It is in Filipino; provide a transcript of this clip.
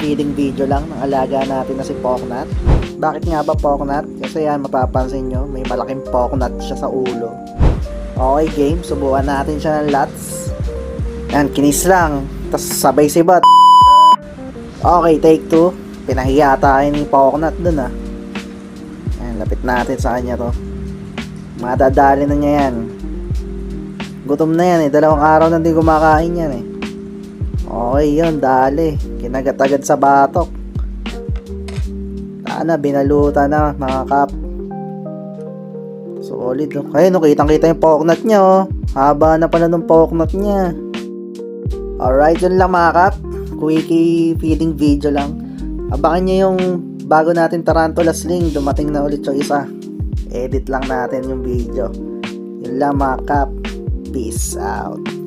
feeding video lang ng alaga natin na si Poknat. Bakit nga ba Poknat? Kasi yan, mapapansin nyo, may malaking Poknat siya sa ulo. Okay game, subukan natin siya ng lots. Yan, kinis lang. Tapos sabay sibat. Okay, take 2. Pinahiya tayo ni Poknat dun ah. Yan, lapit natin sa kanya to. Madadali na niya yan. Gutom na yan eh, 2 araw na hindi kumakain yan eh. Okay yun, dali. Kinagat-agad sa batok. Sana, binalutan na mga kap. Solid oh. Ayun, no, kitang-kita yung Poknat niya oh. Haba na pala ng Poknat niya. Alright, yun lang mga kap. Quickie feeding video lang. Abangan nyo yung bago natin Tarantula Sling. Dumating na ulit yung isa. Edit lang natin yung video. Yun lang mga kap. Peace out.